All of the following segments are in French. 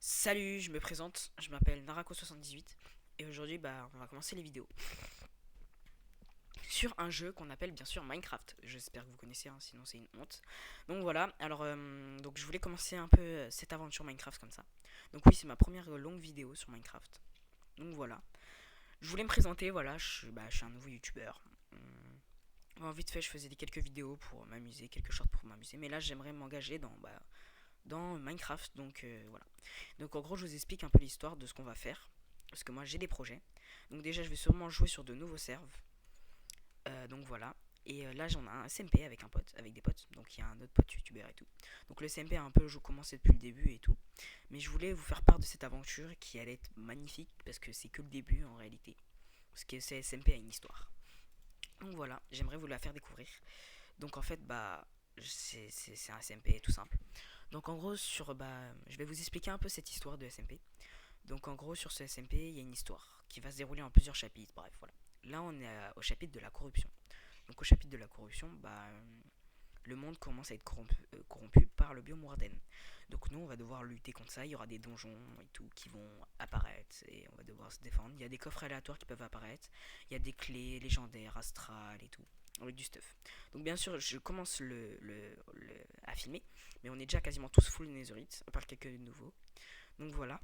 Salut, je me présente, je m'appelle Narako78 et aujourd'hui on va commencer les vidéos sur un jeu qu'on appelle bien sûr Minecraft. J'espère que vous connaissez, hein, sinon c'est une honte. Donc voilà, alors donc je voulais commencer un peu cette aventure Minecraft comme ça. Donc oui, c'est ma première longue vidéo sur Minecraft. Donc voilà, je voulais me présenter, voilà, je suis un nouveau youtubeur. Vite fait, je faisais quelques vidéos pour m'amuser, quelques shorts pour m'amuser, mais là j'aimerais m'engager dans Minecraft, donc voilà. Donc en gros je vous explique un peu l'histoire de ce qu'on va faire, parce que moi j'ai des projets. Donc déjà je vais sûrement jouer sur de nouveaux serveurs, donc voilà. Et là j'en ai un SMP avec un pote, avec des potes, donc il y a un autre pote youtubeur et tout. Donc le SMP a un peu commencé depuis le début et tout, mais je voulais vous faire part de cette aventure qui allait être magnifique, parce que c'est que le début en réalité, parce que ce SMP a une histoire. Donc voilà, j'aimerais vous la faire découvrir. Donc en fait c'est un SMP tout simple. Donc en gros je vais vous expliquer un peu cette histoire de SMP. Donc en gros sur ce SMP il y a une histoire qui va se dérouler en plusieurs chapitres. Bref voilà. Là on est au chapitre de la corruption. Donc au chapitre de la corruption, le monde commence à être corrompu par le biome Warden. Donc nous on va devoir lutter contre ça. Il y aura des donjons et tout qui vont apparaître et on va devoir se défendre. Il y a des coffres aléatoires qui peuvent apparaître. Il y a des clés légendaires, astrales et tout, avec du stuff. Donc bien sûr je commence à filmer, mais on est déjà quasiment tous full netherite, à part quelques nouveaux. Donc voilà.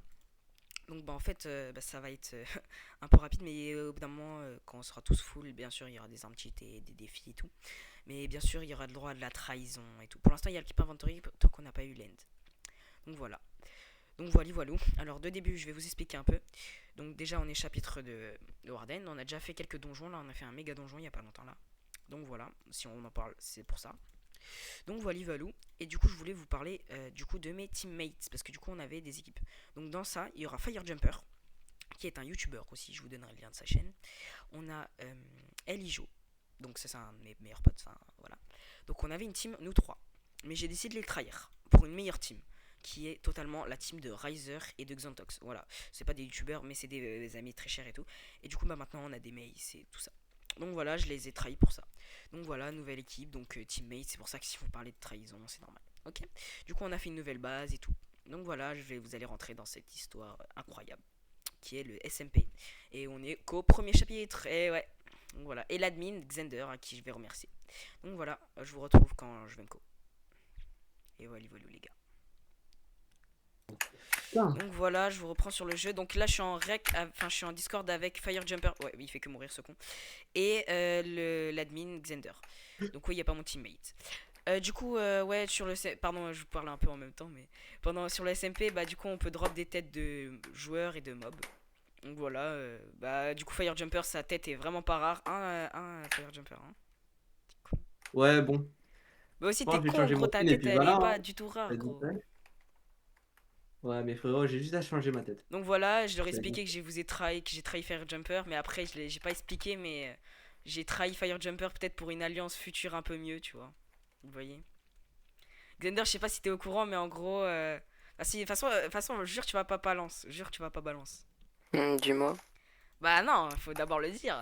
Donc en fait ça va être un peu rapide, mais au bout d'un moment quand on sera tous full, bien sûr il y aura des armes cheatées, des défis et tout. Mais bien sûr il y aura le droit à de la trahison et tout. Pour l'instant il y a le keep inventory tant qu'on n'a pas eu l'end. Donc voilà. Donc voilà. Alors de début je vais vous expliquer un peu. Donc déjà on est chapitre de Warden. On a déjà fait quelques donjons. Là on a fait un méga donjon il y a pas longtemps là. Donc voilà, si on en parle c'est pour ça. Donc voilà. Et du coup je voulais vous parler du coup de mes teammates, parce que du coup on avait des équipes. Donc dans ça il y aura Firejumper qui est un youtubeur aussi, je vous donnerai le lien de sa chaîne. On a Elijo, donc ça c'est un de mes meilleurs potes, enfin voilà. Donc on avait une team nous trois, mais j'ai décidé de les trahir pour une meilleure team, qui est totalement la team de Riser et de Xantox. Voilà, c'est pas des youtubeurs mais c'est des amis très chers et tout. Et du coup maintenant on a des mails et tout ça. Donc voilà, je les ai trahis pour ça. Donc voilà, nouvelle équipe, donc teammate, c'est pour ça que si vous parlez de trahison, c'est normal. Ok. Du coup, on a fait une nouvelle base et tout. Donc voilà, vous allez rentrer dans cette histoire incroyable qui est le SMP. Et on est qu'au premier chapitre. Et ouais. Donc voilà. Et l'admin, Xander, à qui je vais remercier. Donc voilà, je vous retrouve quand je vais me co. Et voilà les gars. Donc voilà, je vous reprends sur le jeu. Donc là, je suis en je suis en Discord avec Firejumper. Ouais, il fait que mourir ce con. Et l'admin Xander. Donc oui, il n'y a pas mon teammate. Du coup, ouais, sur le pardon, je vous parle un peu en même temps, mais sur le SMP, du coup, on peut drop des têtes de joueurs et de mobs. Donc voilà, du coup, Firejumper, sa tête est vraiment pas rare. Firejumper, hein. Con. Ouais, bon. Bah aussi, Bon, t'es je vais con, changer gros, mon ta pin et tête, puis elle est voilà. pas Hein. du tout rare, Vas-y, gros. fais. Ouais, mais frérot, j'ai juste à changer ma tête. Donc voilà, je leur ai C'est bon. expliqué que j'ai trahi Firejumper, mais après, j'ai pas expliqué, mais j'ai trahi Firejumper peut-être pour une alliance future un peu mieux, tu vois. Vous voyez. Xander, je sais pas si t'es au courant, mais en gros, ah si, de toute façon, jure, tu vas pas balance. Jure, tu vas pas balance. Dis-moi. Bah non, faut d'abord le dire.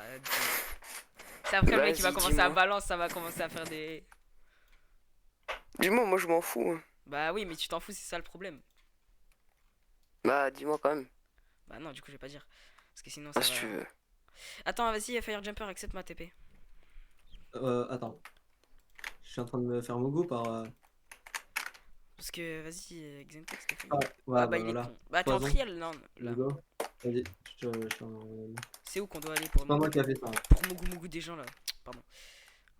C'est après le mec qui va Vas-y, commencer à dis-moi. balance, ça va commencer à faire des. Dis-moi, moi je m'en fous. Hein. Bah oui, mais tu t'en fous, c'est ça le problème. Bah, dis-moi quand même. Bah non, du coup, je vais pas dire. Parce que sinon, Ah, ça si va. tu veux. Attends, vas-y, Firejumper, accepte ma TP. Attends. Je suis en train de me faire mogo par. Parce que, vas-y, Xentex, t'es fait. Ah, Ah ouais, bah, bah il est voilà. con. Bah, t'es en Poison. trial, non, là. Mogo. Vas-y, je C'est où qu'on doit aller c'est pas moi qui a fait ça. pour Mougou des gens, là. Pardon.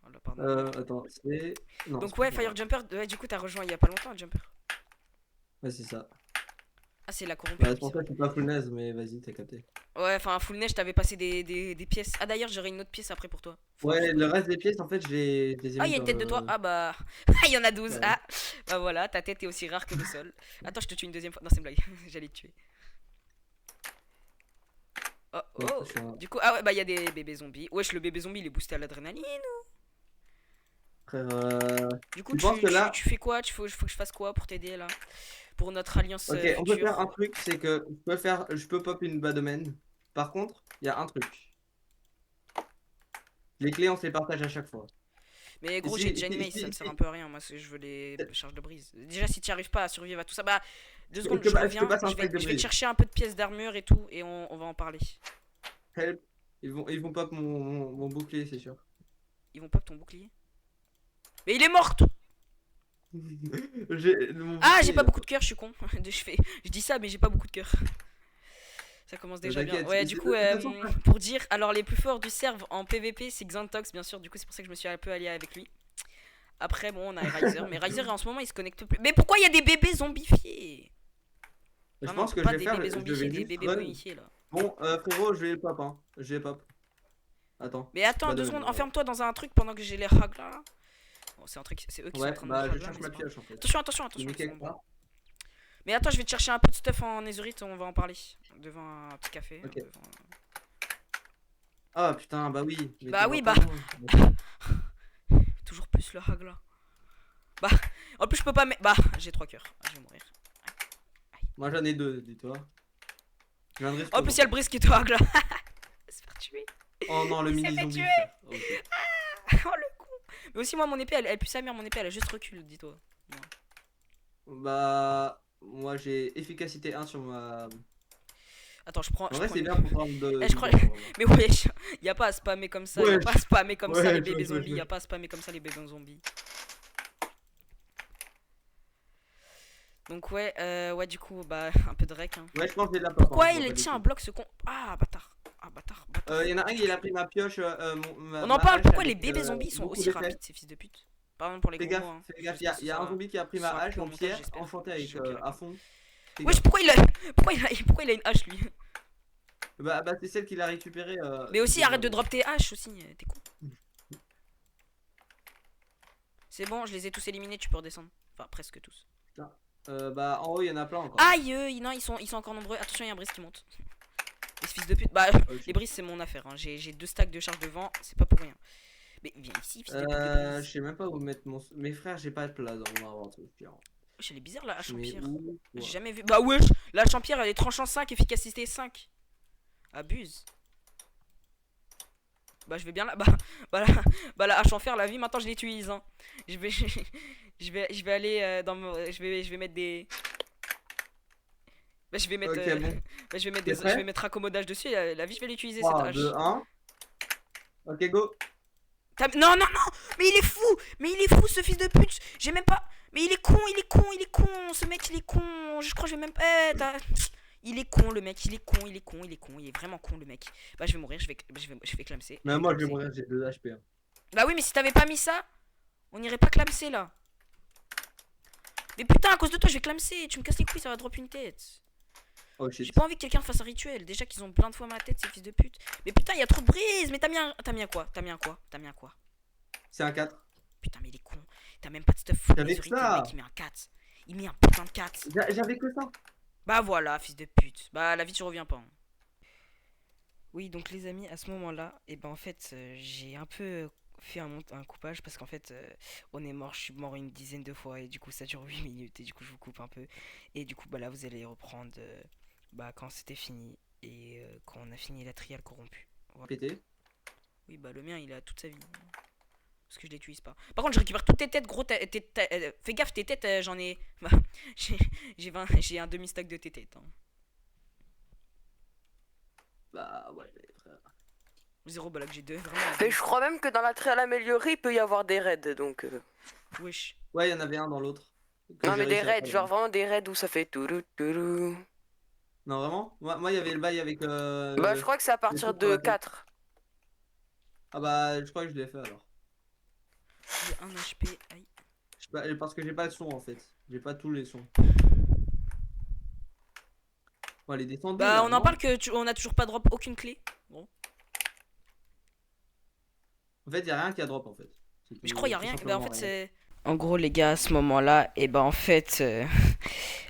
Oh là, pardon. Attends, c'est. Non, Donc, c'est pas ouais, ça. Firejumper, ouais, du coup, t'as rejoint il y a pas longtemps, Jumper. Ouais, c'est ça. Ah, c'est la corrompue, Bah, oui, c'est pour c'est ça vrai. que je suis pas full naze, mais vas-y, t'as capté. Ouais, enfin, full neige, t'avais passé des pièces. Ah, d'ailleurs, j'aurais une autre pièce après pour toi. Faudra que je Ouais, te le donne. reste des pièces, en fait, je les ai Ah, il mis y a une dans tête de toi. le. Ah, bah. Ah, il y en a 12. Ouais. Ah, bah voilà, ta tête est aussi rare que le sol. Attends, je te tue une deuxième fois. Non, c'est une blague. J'allais te tuer. Oh, Bon, oh. je suis un. Du coup, ah ouais, bah, il y a des bébés zombies. Wesh, le bébé zombie, il est boosté à l'adrénaline. frère. Du coup, Tu penses que là- tu fais quoi? Faut que je fasse quoi pour t'aider là? Pour notre alliance Ok, on peut future. faire un truc, c'est que je peux pop une bas domaine. Par contre, il y a un truc. Les clés, on se les partage à chaque fois. Mais gros, Ici, j'ai déjà une ici, mace, ça ici, me sert ici. un peu à rien. Moi, je veux les charges de brise. Déjà, si tu arrives pas à survivre à tout ça, bah, deux Je secondes, te je je te reviens. passe un Je sac de vais te brise. chercher un peu de pièces d'armure et tout, et on va en parler. Help. Ils vont pop mon bouclier, c'est sûr. Ils vont pop ton bouclier. Mais il est mort! Mon Ah, bouclier, j'ai pas là. beaucoup de cœur, je suis con. Je dis ça, mais j'ai pas beaucoup de cœur. Ça commence déjà bien. T'inquiète, Ouais, du coup, de toute façon, pour dire, alors les plus forts du serve en PVP, c'est Xantox, bien sûr. Du coup, c'est pour ça que je me suis un peu allié avec lui. Après, bon, on a Riser, mais Riser en ce moment il se connecte plus. Mais pourquoi il y a des bébés zombifiés? je Non, pense que je pas vais des faire, bébés je zombifiés, vais des juste bébés run. momifiés là. Bon, frérot, je vais le pop, hein. Je vais pop. Attends. Mais attends, Bas deux domaine, secondes, voilà. enferme-toi dans un truc pendant que j'ai les hags là. Bon, c'est un truc, c'est eux qui sont en Ouais, train de bah me je hag là, cherche mais ma c'est pas grave. pioche en fait. Attention, attention, Je attention. mets c'est quelque bon. part. Mais attends, je vais te chercher un peu de stuff en netherite, on va en parler. Devant un petit café. Ok. devant- Ah putain, bah oui. Mais Bah t'es oui, pas bah. loin. Toujours plus le hag là. Bah, en plus je peux pas mettre. Bah, j'ai 3 cœurs. Ah, je vais mourir. Moi j'en ai 2, dis-toi. Je viendrai En plus, il y a le brise qui te hag là. Se faire tuer. Oh non, le Il s'est mini fait zombie. tuer. frère. Ok. Oh le con. Mais aussi, moi, mon épée, elle pue sa mère, mon épée, elle a juste recul, dis-toi. Bah, moi j'ai efficacité 1 sur ma. Attends, je prends. En Je vrai, prends c'est une- bien pour prendre de. Eh, je crois- de bord, vraiment. Mais wesh, y a pas à spammer comme ça, y a Wesh. pas à spammer comme ça les Wesh, bébés wesh, wesh, zombies, y a wesh. pas à spammer comme ça les bébés zombies. Donc ouais, du coup, bah, un peu de rec, hein. Ouais, je pense que j'ai de la pop. Pourquoi hein, je il vois pas du tient un tout. bloc ce con... Ah, bâtard. Ah, bâtard, bâtard. Il y en a un, il a pris ma pioche. On en ma parle, hache pourquoi les avec, bébés zombies sont beaucoup aussi d'effets. rapides, ces fils de pute? Pardon pour les Fais gros gaffe, mots, hein. fais gaffe, J'espère que il y a un ça zombie qui a pris sera ma hache coupé au en montage, pierre, j'espère. enchanté Je avec choquerai à pas. fond. Fais Wesh, gaffe. pourquoi il a une hache, lui? Bah c'est celle qu'il a récupérée. Mais aussi, déjà, arrête de donc. drop tes haches aussi, t'es con. C'est bon, je les ai tous éliminés, tu peux redescendre. Enfin, presque tous. Bah en haut, il y en a plein encore. Aïe, non, ils sont encore nombreux. Attention, il y a un brise qui monte. Les fils de pute. Bah, les brises, c'est mon affaire. Hein. J'ai 2 stacks de charge devant, c'est pas pour rien. Mais viens ici, fils de pute de Je brise. sais même pas où mettre mon. Mes frères, j'ai pas de place dans mon inventaire. Wesh, elle est bizarre la hache en Mais pierre. où J'ai quoi jamais vu. Bah, wesh, la hache en pierre, elle est tranchant 5, efficacité 5. Abuse. Bah, je vais bien là. Bah, la hache en fer, la vie, maintenant je l'utilise. Hein. Je vais, je vais aller dans mon. Je vais mettre des. Bah, je vais mettre. Ok, bon. Bah, je T'es prêt? vais mettre accommodage dessus. La vie, je vais l'utiliser cette 3, hache. 2, 1. Ok, go. Non, non, non. Mais il est fou. Mais il est fou, ce fils de pute. J'ai même pas. Mais il est con, il est con, il est con. Ce mec, il est con. Je crois que je vais même pas. Il est con, le mec. Il est con, il est con, il est con. Il est vraiment con, le mec. Bah, je vais mourir. Je vais clamser. Mais moi, je vais mourir, j'ai 2 HP. Hein. Bah oui, mais si t'avais pas mis ça, on irait pas clamser là. Mais putain, à cause de toi, je vais clamser. Tu me casses les couilles, ça va drop une tête. Oh shit. J'ai pas envie que quelqu'un fasse un rituel. Déjà qu'ils ont plein de fois ma tête, ces fils de pute. Mais putain, il y a trop de brise. Mais t'as mis un quoi? T'as mis un quoi? T'as mis un quoi? C'est un 4. Putain, mais il est con. T'as même pas de stuff. J'avais que ça. Le mec, il met un 4. Il met un putain de 4. J'avais que ça. Bah voilà, fils de pute. Bah la vie, tu reviens pas. Hein. Oui, donc les amis, à ce moment-là, et ben en fait, j'ai un peu fait un coupage parce qu'en fait, on est mort, je suis mort une dizaine de fois et du coup, ça dure 8 minutes et du coup, je vous coupe un peu. Et du coup, bah là, vous allez reprendre bah, quand c'était fini et quand on a fini la triale corrompue. Voilà. Pété. Oui, bah le mien, il a toute sa vie. Parce que je l'utilise pas. Par contre, je récupère toutes tes têtes, gros. Fais gaffe, tes têtes, j'en ai. Bah, j'ai un demi-stack de tes têtes. Hein. Bah ouais, frère. 0 bah là que j'ai 2. Vraiment. Et je crois même que dans la trial améliorée, il peut y avoir des raids, donc... Wesh. Ouais, il y en avait un dans l'autre. Que Non j'ai mais des réussi à raids, prendre. genre vraiment des raids où ça fait tourou tourou. Non, vraiment? Moi, il y avait le bail avec. Bah je crois que c'est à partir trucs pour de la tête. 4. Ah bah, je crois que je l'ai fait alors. J'ai 1 HP. Aïe. Parce que j'ai pas de son en fait. J'ai pas tous les sons. On va les descendre. Bah, là, on en non parle que on a toujours pas drop aucune clé. Bon. En fait, y a rien qui a drop en fait. Mais je crois y a Tout rien. Bah, simplement en fait, rien. c'est. En gros, les gars, à ce moment-là, et bah, en fait,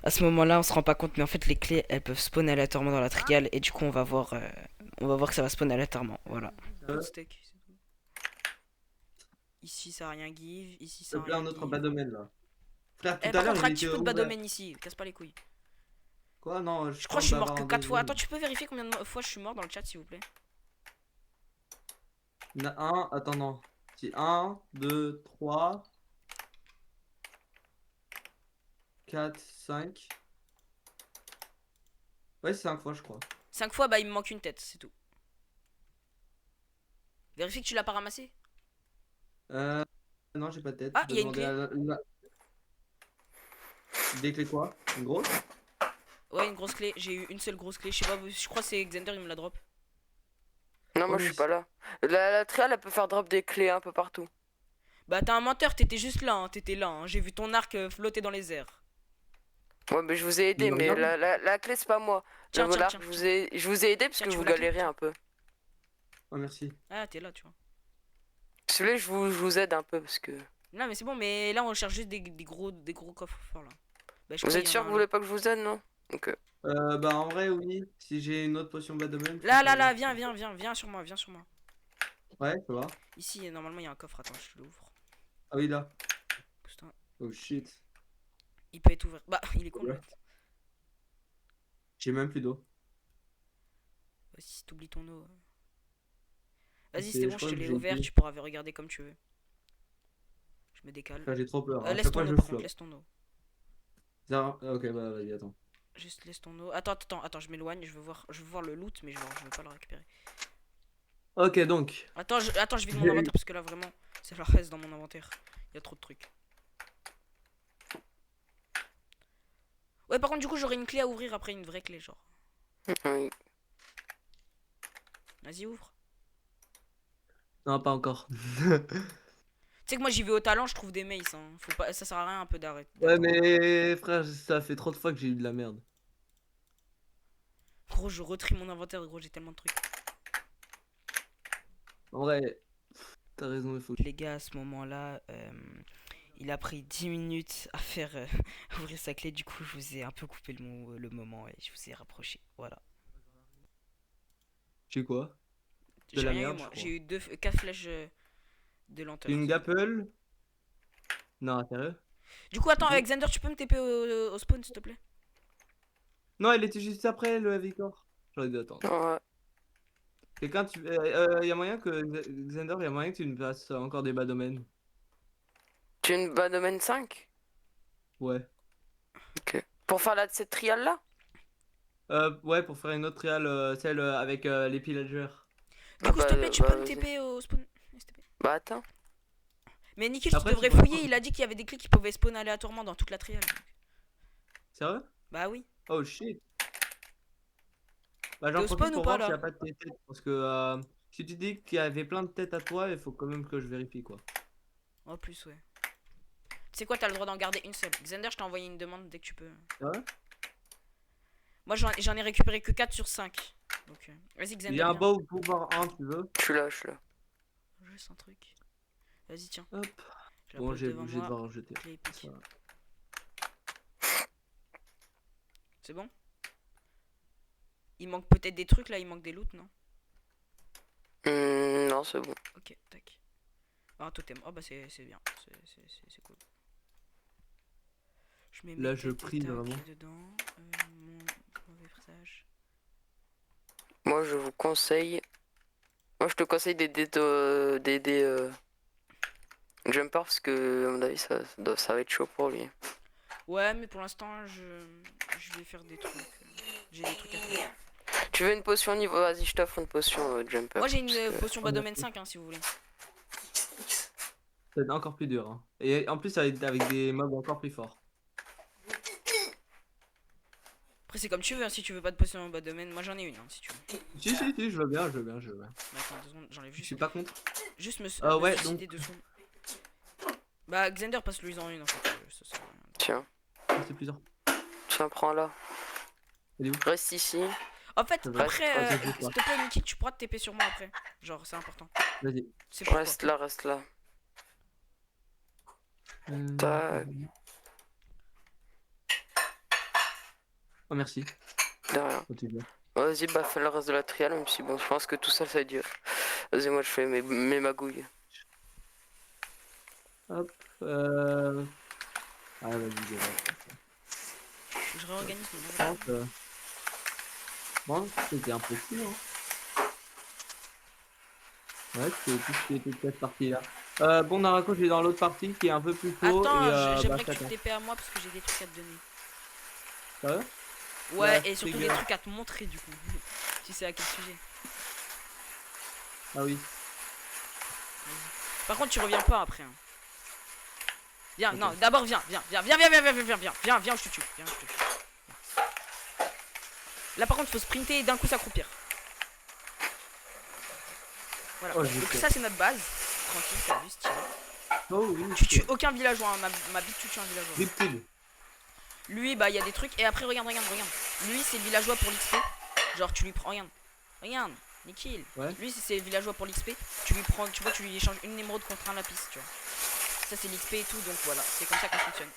à ce moment-là, on se rend pas compte, mais en fait, les clés, elles peuvent spawn aléatoirement dans la triale, et du coup, on va voir que ça va spawn aléatoirement. Voilà. Euh. Ici, ça a rien give. Ici, S'il ça te a plaît, rien un autre give. bas domaine là. Frère, tout Eh, à par l'heure, contre, il était active coup de bas ouvert. domaine ici. Casse pas les couilles. Quoi? Non, Je je crois que tente je suis mort d'avoir que un 4 fois. deuxième. Attends, tu peux vérifier combien de fois je suis mort dans le chat, s'il vous plaît? Il y en a un, attends, non. Si, 1, 2, 3, 4, 5. Ouais, c'est 5 fois, je crois. 5 fois, bah il me manque une tête, c'est tout. Vérifie que tu l'as pas ramassé. Euh, non, j'ai pas de tête. Ah, Je il dois y a une demander clé. à Des clés quoi? Une grosse? Ouais, une grosse clé. J'ai eu une seule grosse clé. Je sais pas, je crois que c'est Xander, il me la drop. Non, Oh, moi je mais suis pas là. La trial, elle peut faire drop des clés un peu partout. Bah, t'es un menteur, t'étais juste là, hein, t'étais là. Hein. J'ai vu ton arc flotter dans les airs. Ouais, mais je vous ai il aidé, me mais regarde? la clé, c'est pas moi. Tiens, tiens, L'arc, tiens. je vous ai aidé parce Tiens, que tu vous veux la clé? galérez Tiens. un peu. Oh, merci. Ah, t'es là, tu vois. Celui-là, je vous aide un peu parce que. Non, mais c'est bon, mais là, on cherche juste des gros coffres forts là. Bah, je Vous crois êtes qu'il y en a sûr que un vous là. voulez pas que je vous aide, non? Donc, Bah, en vrai, oui. Si j'ai une autre potion bas domaine, je Là, préfère là, là, bien. viens, viens, viens, viens sur moi, viens sur moi. Ouais, ça va. Ici, normalement, il y a un coffre. Attends, je l'ouvre. Ah oui, là. Putain, Oh shit. il peut être ouvert. Bah, il est con, le Ouais. mec. J'ai même plus d'eau. Vas-y, t'oublies ton eau. Vas-y, c'était C'est, bon, je je crois te que l'ai j'ai ouvert, été. tu pourras regarder comme tu veux. Je me décale. Frère, j'ai trop peur. À Laisse chaque ton fois, eau, je par contre, flop. laisse ton eau. Ok, bah, vas-y, attends. Juste laisse ton eau. Attends, je m'éloigne, je veux voir le loot, mais genre, je veux pas le récupérer. Ok, donc. Attends, je vide mon J'ai inventaire eu- parce que là, vraiment, ça leur reste dans mon inventaire. Il y a trop de trucs. Ouais, par contre, du coup, j'aurai une clé à ouvrir après, une vraie clé, genre. oui. Vas-y, ouvre. Non, pas encore. Tu sais que moi, j'y vais au talent, je trouve des maces. Hein. Faut pas, ça sert à rien un peu d'arrêt. Ouais, d'attendre. mais frère, ça fait trop de fois que j'ai eu de la merde. Gros, je retrie mon inventaire, gros, j'ai tellement de trucs. En vrai, t'as raison, il faut. Les gars, à ce moment-là, il a pris 10 minutes à faire ouvrir sa clé. Du coup, je vous ai un peu coupé le moment et je vous ai rapproché. Voilà. J'ai quoi? De J'ai la rien eu, merde, je moi. crois. J'ai eu 4 flèches de lenteur. Une gapple? Non, sérieux? Du coup, attends, Deux? Alexander, tu peux me TP au spawn, s'il te plaît? Non, elle était juste après le heavy core. J'aurais dû attendre. Ouais. Quelqu'un, y a moyen que Xander, y a moyen que tu me fasses encore des bas domaines. Tu es une bas domaine 5? Ouais. Ok. Pour faire cette trial là? Ouais, pour faire une autre trial, celle avec les pillagers. Du Ah coup, s'il te plaît, tu peux me vas-y. TP au spawn? S'il te plaît. Bah attends. Mais Nikhil, tu Après, tu devrais pourrais fouiller. Il a dit qu'il y avait des clés qui pouvaient spawn aléatoirement dans toute la trial. Sérieux? Bah oui. Oh shit. Bah, T'es j'en au profite spawn ou pour pas voir s'il n'y là? a pas de tête. Parce que si tu dis qu'il y avait plein de têtes à toi, il faut quand même que je vérifie quoi. En plus, ouais. Tu sais quoi, t'as le droit d'en garder une seule. Xander, je t'ai envoyé une demande dès que tu peux. Sérieux? Moi, j'en ai récupéré que 4 sur 5. Donc, vas-y, Il Xander, y a un viens. beau pouvoir 1, tu veux? Je suis là, je suis là. Juste un truc. Vas-y, tiens. Hop. Je la Bon, pose devant je vais moi. devoir en jeter. Clé épique. Voilà. C'est bon? Il manque peut-être des trucs là, il manque des loots, non? Non, c'est bon. Ok, tac. Ah, un totem. Oh bah c'est bien. C'est cool. Je mets Là, mes je têtes prie et tac vraiment. dedans. Mon mauvais présage. Moi, je vous conseille. Moi, je te conseille d'aider Jumper parce que, à mon avis, ça va être chaud pour lui. Ouais, mais pour l'instant, je vais faire des trucs. J'ai des trucs à faire. Tu veux une potion niveau. Vas-y, je t'offre une potion Jumper. Moi j'ai une parce que- potion bas domaine 5 hein, si vous voulez. Ça va être encore plus dur. Hein. Et en plus, ça va être avec des mobs encore plus forts. Après c'est comme tu veux, hein, si tu veux pas de potion bas domaine, moi j'en ai une hein, si tu veux. Si, je veux bien, je veux bien, je veux bien. Mais attends 2 secondes, j'enlève Je juste. suis pas contre. Juste me ouais, suicider 2 secondes. Bah Xander passe-lui en une en fait. Ça sert à rien. Tiens, C'est plusieurs. tiens, prends là. Elle est où? Reste ici. En fait, Ça va. après, Vas-y, je vais s'il te plaît, Niki, tu pourras te TP sur moi après. Genre, c'est important. Vas-y. C'est pourquoi. Reste là, reste là. Euh, Tac. Oh, merci. De rien. Continue. Vas-y, bah fais le reste de la trial, même si bon, je pense que tout ça, ça va être dur. Vas-y, moi je fais mes magouilles. Hop. Ah, vas-y, déjà. Je réorganise mon Je pense, bon, c'était un peu cool, hein. Ouais, c'est tout ce qui était de cette partie-là. Bon, Narako, j'ai dans l'autre partie qui est un peu plus chaud et Attends, bah, j'aimerais que je tu t'attends. TP à moi parce que j'ai des trucs à te donner. Ça va? Ouais, Ouais, et surtout trigger. des trucs à te montrer du coup. Tu sais à quel sujet. Ah oui. Par contre, tu reviens pas après. Hein. Viens, Ok. non, d'abord viens, viens, je te tue. Viens, je te tue. Là par contre, faut sprinter et d'un coup s'accroupir. Voilà. Oh, Donc ça c'est notre base. Tranquille, t'as vu, stylé. Oh oui. Tu tues aucun villageois, hein. Ma bite tu tues un villageois. Riptide. Lui, bah il y a des trucs. Et après, regarde. Lui, c'est le villageois pour l'XP. Genre, tu lui prends. Regarde, Nikhil. Ouais. Lui, c'est le villageois pour l'XP. Tu lui prends, tu vois, tu lui échanges une émeraude contre un lapis, tu vois. Ça, c'est l'XP et tout, donc voilà, c'est comme ça que ça fonctionne.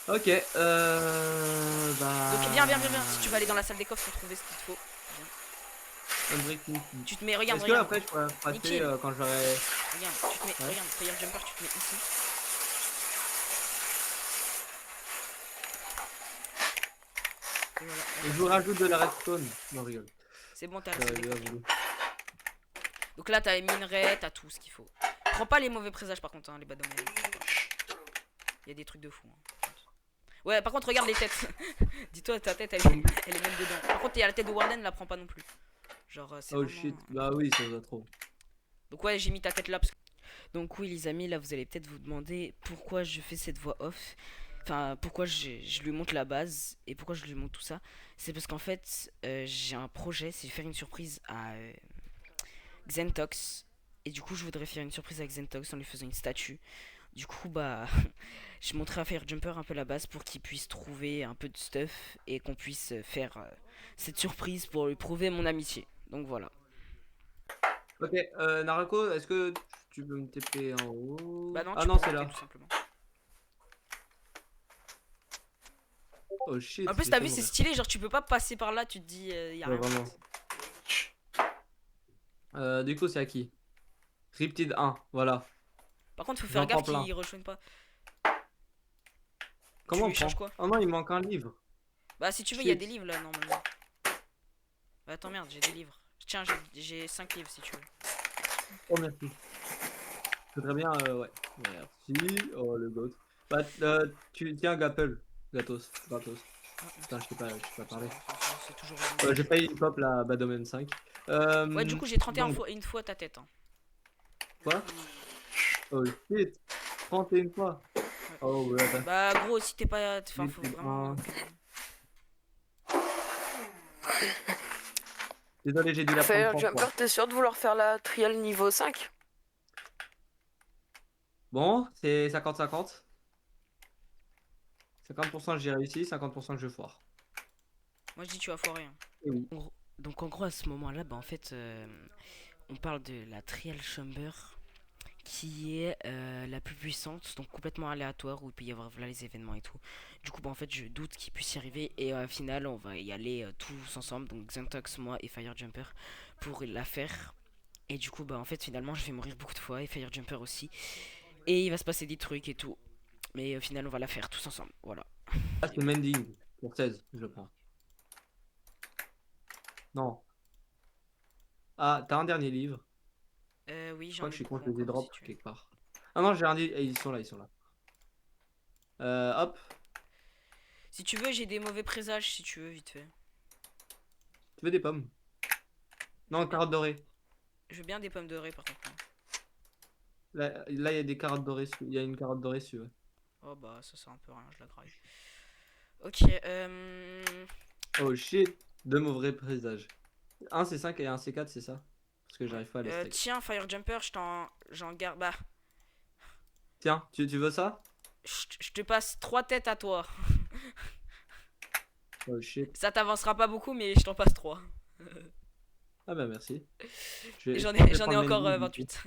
Ok, bah... Donc viens. Si tu vas aller dans la salle des coffres pour trouver ce qu'il te faut. Tu te mets, regarde. Est-ce que après je pourrais passer Nikhil. quand j'aurai... Regarde, tu te mets, Ouais. regarde, Fire Jumper, tu te mets ici. Et voilà. Je vous rajoute de la redstone. Non, rigole. C'est bon, t'as la salle des coffres. Voulu. Donc là, t'as les minerais, t'as tout ce qu'il faut. Prends pas les mauvais présages par contre, hein, les bad omens. Il y a des trucs de fou. Hein. Ouais, par contre, regarde les têtes. Dis-toi, ta tête, elle est même dedans. Par contre, il y a la tête de Warden, la prends pas non plus. Genre, c'est Oh vraiment... shit, bah oui, ça va trop. Donc ouais, j'ai mis ta tête là parce que... Donc oui, les amis, là, vous allez peut-être vous demander pourquoi je fais cette voix off. Enfin, pourquoi je lui montre la base et pourquoi je lui montre tout ça. C'est parce qu'en fait, j'ai un projet, c'est de faire une surprise à Xentox. Et du coup, je voudrais faire une surprise à Xentox en lui faisant une statue. Du coup, bah, je montrerai à Fire Jumper un peu la base pour qu'il puisse trouver un peu de stuff et qu'on puisse faire cette surprise pour lui prouver mon amitié. Donc voilà. Ok, Narako, est-ce que tu peux me TP en haut? Bah non, Ah tu non, peux c'est monter là. tout simplement. Oh shit, En plus, j'ai t'as fait vu, c'est mourir. stylé, genre tu peux pas passer par là, tu te dis, y a Ouais, rien. vraiment. Du coup, c'est à qui? Riptide 1, voilà. Par contre, faut faire J'en gaffe prends plein. qu'il rejoigne pas. Comment on lui changes prend? quoi? Oh non, il manque un livre. Bah, si tu veux, il y a Shit. des livres là, normalement. Bah, attends, merde, j'ai des livres. Tiens, j'ai 5 livres si tu veux. Oh merci. Je voudrais bien, ouais. Merci. Oh le goat. Bah, tu tiens, Gapple. Gatos. Gratos. Putain, je t'ai pas parlé. C'est toujours. J'ai failli pop la Bad Omen 5. Ouais, du coup, j'ai 31 bon, fois, une fois ta tête. Hein. quoi? Oh shit. 31 fois. Oh ouais, attends. Bah, gros, si t'es pas. Enfin, faut Vite, vraiment. Désolé, j'ai dû la prendre Fire 3 Jumper, fois. t'es sûr de vouloir faire la trial niveau 5? Bon, c'est 50-50. 50% j'ai réussi, 50% que je foire. Moi, je dis, tu vas foirer. Hein. Et oui. Donc, en gros, à ce moment-là, bah, en fait, on parle de la Trial Chamber qui est la plus puissante, donc complètement aléatoire, où il peut y avoir voilà, les événements et tout. Du coup, bah, en fait, je doute qu'il puisse y arriver, et au final, on va y aller tous ensemble, donc Xentox, moi et Fire Jumper, pour la faire. Et du coup, bah, en fait, finalement, je vais mourir beaucoup de fois, et Fire Jumper aussi. Et il va se passer des trucs et tout. Mais au final, on va la faire tous ensemble, voilà. Ah, c'est Mending. Pour 16, je prends. Non. Ah, t'as un dernier livre. Oui, Je j'en crois ai que je suis beaucoup contre les encore, drops si tu veux. quelque part. Ah non, j'ai un livre. Ils sont là, ils sont là. Hop. Si tu veux, j'ai des mauvais présages, si tu veux, vite fait. Tu veux des pommes? Non, carottes dorées. Je veux bien des pommes dorées, par contre. Hein. Là, il y a des carottes dorées. Il y a une carotte dorée, si tu veux. Oh bah, ça sert un peu à rien, je la graille. Ok, Oh shit. Deux mauvais présages. Un c'est 5 et un c'est 4, c'est ça? Parce que j'arrive pas à les stack. tiens, Fire Jumper, j'en garde. Bah, Tiens, tu veux ça? je te passe 3 têtes à toi. Oh shit. Ça t'avancera pas beaucoup, mais je t'en passe 3. Ah bah merci. Et j'en je vais ai prendre encore Mending, 28.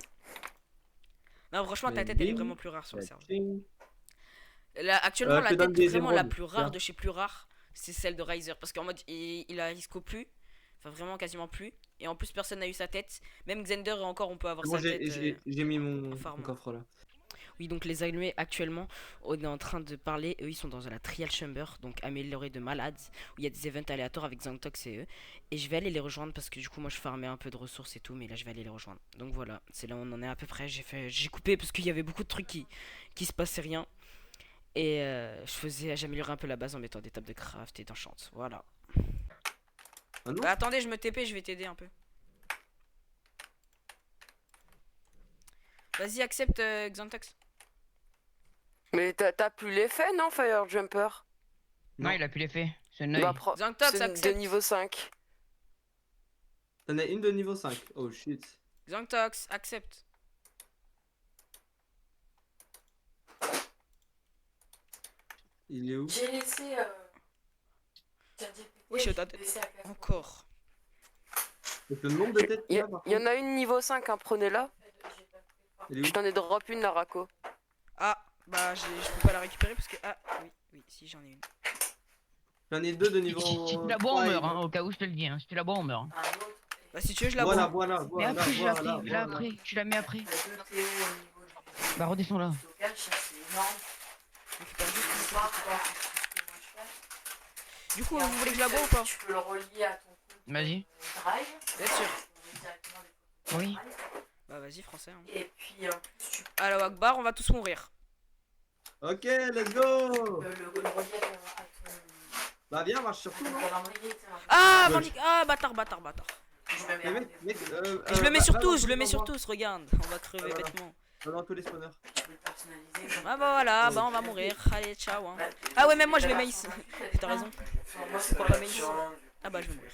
Non, franchement, ta tête, elle est Mending. vraiment plus rare sur le serveur. Tching. Là, actuellement, Je la te donne tête des vraiment la émeraudes. plus rare Tiens. de chez plus rare, c'est celle de Riser. Parce qu'en mode, il scope plus. Enfin, vraiment quasiment plus. Et en plus, personne n'a eu sa tête. Même Xander, et encore, on peut avoir Moi sa tête. j'ai mis mon farm. coffre là. Oui, donc les allumés actuellement, on est en train de parler. Eux, ils sont dans la trial chamber, donc améliorée de malades, où il y a des events aléatoires avec Zangtox et eux. Et je vais aller les rejoindre parce que du coup, moi, je farmais un peu de ressources et tout, mais là, je vais aller les rejoindre. Donc voilà, c'est là où on en est à peu près. J'ai coupé parce qu'il y avait beaucoup de trucs qui se passaient rien. Et j'améliorais un peu la base en mettant des tables de craft et d'enchant. Voilà. Ah non? Bah, attendez, je me TP, je vais t'aider un peu. Vas-y, accepte Xantox. Mais t'as plus l'effet, non, Fire Jumper? Non, il a plus l'effet. C'est un Bah, œil. Xantox, c'est de accepte. niveau 5. T'en as une de niveau 5. Oh shit. Xantox, accepte. Il est où? J'ai laissé. Oui, je t'attends. Encore. C'est le nombre de têtes qu'il y a par Il y en contre. a une niveau 5, hein, prenez-la. Il est où? Je t'en ai drop une, Narako. Ah, bah je peux pas la récupérer parce que. Ah, oui, si j'en ai une. J'en ai deux de Si niveau. tu la bois, on 3 et- meurt, hein, au cas où je te le dis. Hein. Si tu la bois, on meurt. Hein. Bah si tu veux, je la Voilà, bois. voilà, Mais voilà, après, je la voilà, pris. Là, voilà. après. Tu la mets après. Il y a deux Théo au niveau du Bah, redescends là. stockage, ça c'est énorme. Récupère juste Je une sais pas encore ce que moi je fais. Du coup, Et en vous voulez que plus, je la bois ou pas? Tu peux le relier à ton compte Vas-y. Drive. Bien sûr. Tu relies directement des photos Oui. Drive. Bah vas-y, français. Hein. Et puis en plus, tu Alors, Akbar, on va tous mourir. Ok, let's go. peux le relier à ton Bah viens, marche sur tout. non calendrier. Ah, Ouais. Ah, bâtard. Je me Mais mets mec, Et je le mets va- sur va dans tous, tous je le les mets sur endroits. tous, regarde. On va crever Voilà. bêtement. Va dans tous les spawners. tu peux le personnaliser. Ah bah voilà, bah on va mourir. Allez, ciao. Hein. Ah ouais, même moi je vais maïs. T'as raison. Moi, c'est Pourquoi pas maïs? Ah bah je vais mourir.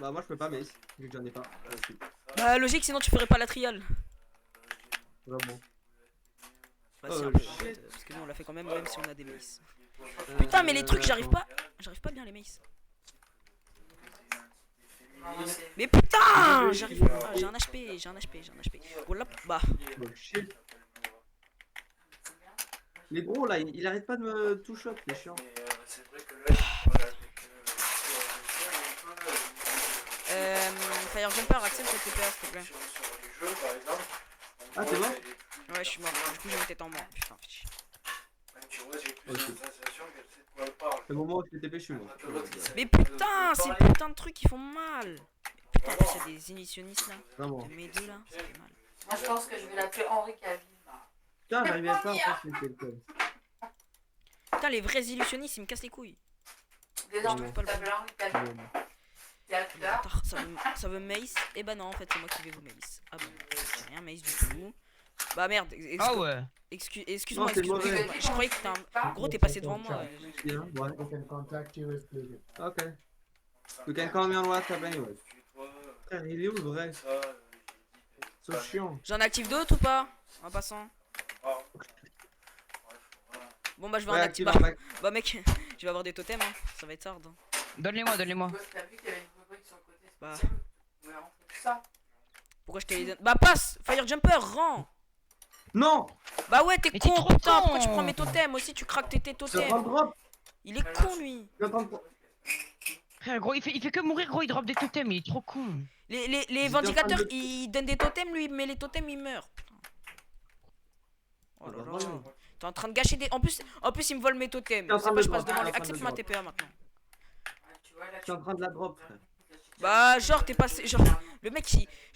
Bah moi je peux pas, mais vu que j'en ai pas. Si, Bah logique, sinon tu ferais pas la trial. vraiment. Bah Oh, si un peu, en shit. fait, parce que nous on l'a fait quand même, même si on a des maïs. Putain, mais les trucs, j'arrive pas bien les maïs. Mais putain, j'arrive pas. Ah, j'ai un HP. Voilà, bah. Oh, shit. Mais gros là, il arrête pas de me tout shot, c'est chiant. Fire Jumper, accepte le TPA s'il te plaît. Ah t'es mort? Ouais, je suis mort. Du coup, j'ai une tête en mort. Putain, fais chier. Le moment où je t'ai TP, je suis mort. Mais putain, ces putains de trucs, ils font mal. Putain, en plus, il y a des initialistes là. Vraiment. Mes deux là, ça fait mal. Moi, je pense que je vais l'appeler Henri Cavill. Putain, j'arrivais pas en fait, c'était le com. Putain, les vrais illusionnistes, ils me cassent les couilles. Désormais, trouve pas tu le t'appelles Henri Cavill. T'es acteur. Bâtard, ça veut maïs. Et bah non, en fait, c'est moi qui vais vous maïs. Ah bon, j'ai rien maïs du tout. Bah merde, Ah ouais. excuse-moi, Non, c'est excuse-moi. mauvais. Je croyais que t'étais un. Gros, t'es passé devant moi. Bien, ouais. We can contact you if needed. Ok. You can call me on WhatsApp anyway. Frère, il est où le vrai? C'est chiant. J'en active d'autres ou pas? En passant. Bon bah je vais en Ouais, activer. active un max. Bah mec, je vais avoir des totems, hein. Ça va être hard. Hein. Donne-les-moi, donne-les-moi. T'as vu qu'il y avait une rubrique sur le côté Bah. spécial? Ouais, on fait ça. Pourquoi je te les donne? Bah passe! Fire Jumper, rends! Non! Bah ouais, t'es Mais t'es con, trop putain! Pourquoi tu con. prends mes totems aussi? Tu craques tes Je prends le totems! drop! Il est con lui! Je suis en train de... Frère, gros, il fait que mourir, gros, il drop des totems, il est trop con. Les J'étais vindicateurs, en train de- ils donnent des totems, lui, mais les totems, ils meurent. Putain. Oh là là. Vraiment. T'es en train de gâcher des. En plus, il me vole mes totems. T'es en C'est train pas, de je passe drop, devant t'es lui. en train de Accepte ma drop. TPA maintenant. Ouais, tu vois, là, Je suis en train de la drop, frère. Bah, genre, t'es passé. Genre, le mec,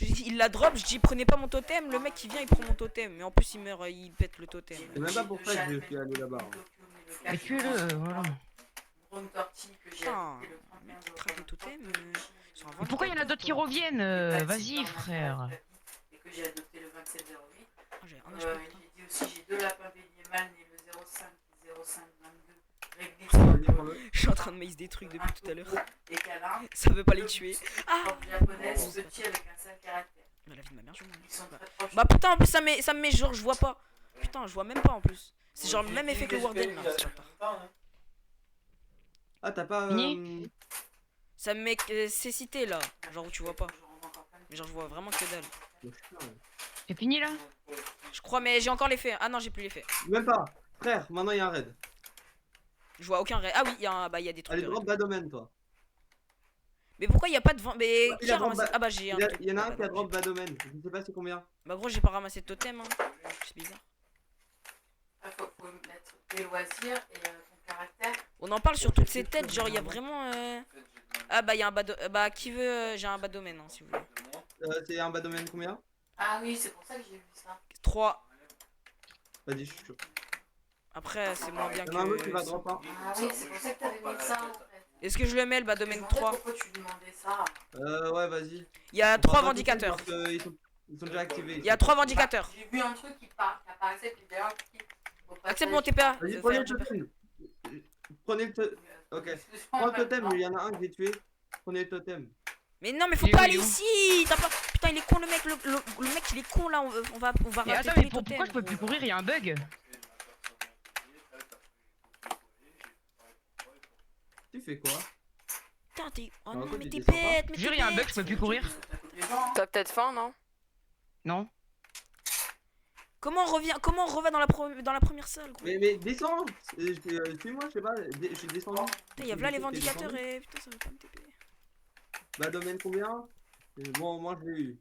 il la drop. Je dis, prenez pas mon totem. Le mec, il vient, il prend mon totem. Mais en plus, il meurt, il pète le totem. C'est même pas pour ça que je suis allé là-bas. hein. Mais tuez-le, voilà. Brune tortille que j'ai Putain, acheté le le mec 31 qui craque les totems. Sur un Mais pourquoi il y en a d'autres qui reviennent? Vas-y, frère. Et que j'ai adopté le 2708. Ah, j'ai un Il HP, putain. dit aussi j'ai deux lapins béliers mâles nés le 05 et 0522. Réglés Vas-y, prends-le. Je suis en train de maïs des trucs depuis tout à l'heure. et câlins. Ça veut pas les tuer. Ah! Robe japonaise, petit avec un seul caractère. Bah, la vie de ma mère, je m'en Ils sont très proches. Bah putain, en plus ça me met genre je vois pas. Putain, je vois même pas en plus. C'est genre le même effet que le Warden là. ce bâtard. Ah, t'as pas... Fini Ça me met c'est cité là. Genre où tu vois pas. Mais genre je vois vraiment que dalle. C'est fini là? Je crois mais j'ai encore l'effet. Ah non, j'ai plus l'effet. Même pas. Frère, maintenant il y a un raid. Je vois aucun raid. Ah oui, il y a des trucs Allez, de drop raid. bas domaine, toi. Mais pourquoi il y a pas de vent? Mais Ouais, qui il a a ramassé? drop Ah bah j'ai un Il y en a un bah qui a non, drop bas domaine. Je sais pas c'est combien. bah gros j'ai pas ramassé de totem hein. C'est bizarre. Il faut mettre tes loisirs et ton caractère. On en parle sur toutes ces têtes, genre il y a vraiment Ah bah il y a un bas bah qui veut j'ai un bas domaine hein, si vous voulez. C'est un bas domaine combien? Ah oui, c'est pour ça que j'ai vu ça. 3. Vas-y, je suis chaud. Après c'est moins bien Il y en a un autre qui va que drop, hein. Ah oui, c'est pour ça que t'avais mis ça en fait. Est-ce que je le mets le bas Je me domaine demandais 3? pourquoi tu demandais ça. Ouais, vas-y. Il y a On 3 va pas tout de suite vindicateurs. parce que ils sont déjà activés. Il y a 3 vindicateurs. J'ai vu un truc qui apparaissait puis d'ailleurs qui. Accepte mon TPA. Vas-y, Fire prenez le Jumper. totem. Prenez le totem. Ok. Prends le totem, il y en a un que j'ai tué. Prenez le totem. Mais non mais faut Il est pas où, aller il est où ici. T'as pas... Putain il est con le mec, le mec il est con là, on va Mais rater attends, tous mais les pourquoi totems, je peux plus gros. courir? Il y a un bug. Tu fais quoi? Putain t'es... Oh Bah, non écoute, mais il t'es descend pas. bête, mais Jure, t'es il y a un bug, bête. je peux plus courir. T'as peut-être faim, non? Non. Comment on revient dans la première salle gros? Mais descends. Suis-moi, je sais pas. Je suis descendu. Putain y'a là les T'es vindicateurs descendu. et... Putain ça veut pas me TP. Bas domaine combien? Bon, moi je l'ai eu.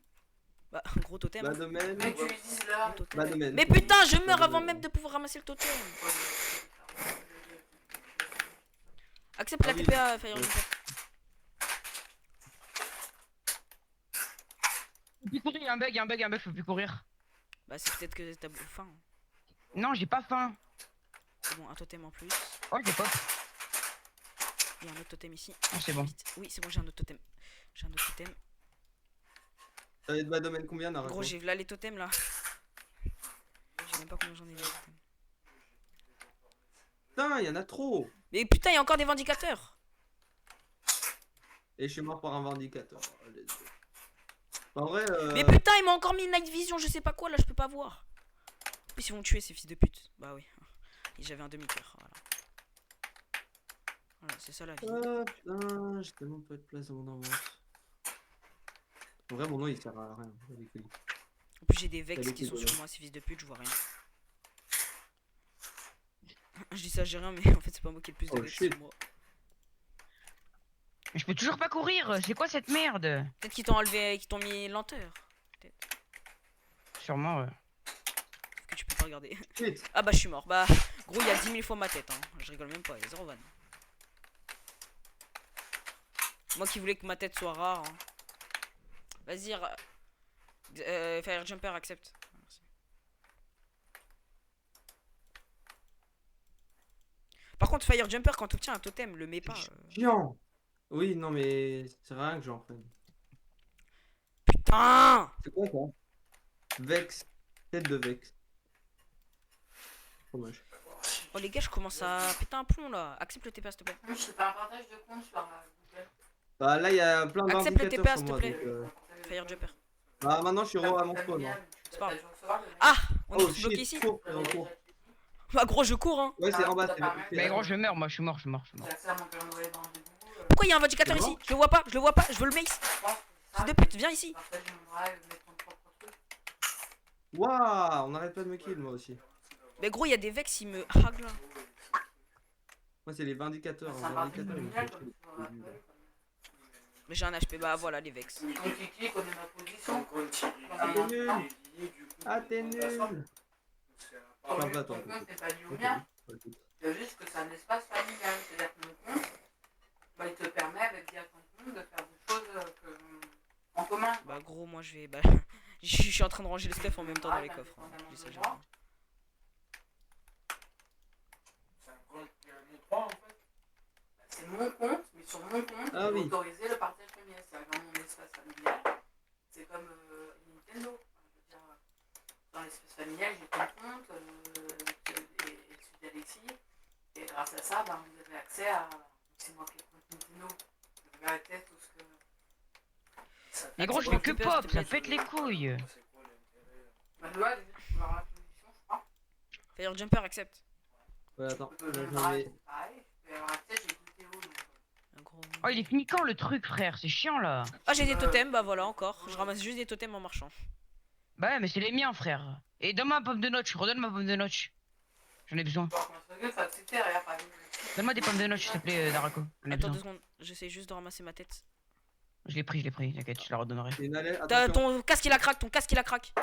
Bah gros totem. Bas hein. domaine. Mais tu lui dises là. Gros totem. Bas domaine. Mais putain je meurs Bas avant domaine. même de pouvoir ramasser le totem. Accepte la Ah oui. TPA Fire Jumper. Faut plus courir, il y a un bug, il y a un bug, il y a un bug, faut plus courir. Bah c'est peut-être que t'as faim. Non, j'ai pas faim. C'est bon un totem en plus. Oh, j'ai pop. Il y a un autre totem ici. Ah, c'est bon. Vite. Oui c'est bon j'ai un autre totem. J'ai un autre totem. T'avais de bas domaine combien, Narako? Gros j'ai là les totems là. Je sais même pas combien j'en ai des totems. Putain, il y en a trop. Mais putain il y a encore des vindicateurs. Et je suis mort par un vindicateur. En vrai, Mais putain il m'a encore mis une night vision je sais pas quoi là je peux pas voir. En plus ils vont me tuer ces fils de pute. Bah oui. Et j'avais un demi-cœur. Voilà. Voilà c'est ça la vie. putain, j'ai tellement pas de place dans mon inventaire. En vrai, mon nom il sert à rien. Avec lui. En plus j'ai des vex Avec qui les sont voleurs. sur moi ces fils de pute je vois rien. Je dis ça j'ai rien mais en fait c'est pas moi qui ai le plus de Oh, vex shit. sur moi. Mais je peux toujours pas courir. C'est quoi cette merde? Peut-être qu'ils t'ont enlevé, qu'ils t'ont mis lenteur. Sûrement, ouais. Sauf que tu peux pas regarder. Shit. Ah bah je suis mort. Bah gros il y a 10 000 fois ma tête hein. Je rigole même pas, il y a 0 van. Moi qui voulais que ma tête soit rare. Hein. Vas-y. Fire Jumper accepte. Merci. Par contre Fire Jumper quand tu obtiens un totem le mets pas. Chiant. Oui, non, mais c'est rien que j'en prenne. Putain. C'est quoi ça? Vex. Tête de Vex. Dommage. Oh les gars je commence à péter un plomb là. Accepte le TPA s'il te plaît. Je fais pas un partage de compte sur Google. Bah là, il y a plein Accepte le d'indicateurs TPA, sur s'il te moi. plaît. Donc, Fire Jumper. bah maintenant, je suis re à mon spawn. Hein. C'est pas grave. Ah. Ah on est Oh tous bloqués shit, ici. cours, frérot, cours. Bah gros je cours hein. Ouais, c'est en bas. Mais gros, je meurs, moi, je suis mort. J'ai accès à mon calendrier dans le debout. Pourquoi il y a un vindicateur C'est ici? mort Je le vois pas, je veux le mace. Fils de pute, viens ici. Partager mon drive, mettre ton propre truc. Waouh, on arrête pas de me kill, moi aussi. Mais gros, il y a des vex, ils me hague là. Moi, c'est les vindicateurs. C'est un Les parti vindicateurs, ils me nominal font comme chier. tu me rappelles. Mais j'ai un HP, bah voilà les vex. Ton Kiki connaît ma position. Ah, t'es nul. Ah, t'es nul. Ton Enfin, pas attends. compte n'est pas lié au mien. C'est juste que c'est un espace familial. C'est-à-dire que mon compte, bah, il te permet avec via ton compte de faire des choses en commun. Bah gros, moi je vais... Bah, je suis en train de ranger le stuff en même temps dans les coffres. Hein. Je dis ça, j'ai rien. C'est mon compte, mais sur mon compte, Ah il oui. faut autoriser le partage familial. C'est dans mon espace familial. C'est comme Nintendo. Enfin, je veux dire, dans l'espace familial, j'ai ton compte et celui d'Alexis. Et grâce à ça, bah, vous avez accès à. C'est moi qui ai le compte Nintendo. Je regardais tout ce que. Mais gros, je fais que pop, ça pète les couilles. Bah, le loi, tu vas avoir la position, je crois. Fire Jumper, accepte. Ouais, attends. Le Là, je me drive, mets- c'est pareil. Je vais avoir accès, j'ai tout Théo. Donc. Un gros... Oh, il est fini quand le truc, frère? C'est chiant là. Ah j'ai des totems, bah voilà encore. Je ramasse juste des totems en marchant. Bah ouais, mais c'est les miens, frère. Et donne-moi ma pomme de notch, redonne ma pomme de notch. J'en ai besoin. Bon, comment ça se fait, ça, c'était rien, par exemple. Donne-moi des pommes de notch, s'il te plaît, Darako. J'en ai Attends besoin. 2 secondes, j'essaie juste de ramasser ma tête. Je l'ai pris, t'inquiète, je la redonnerai. C'est une alerte. T'as- Attention. Ton casque il a crack, ton casque il a crack.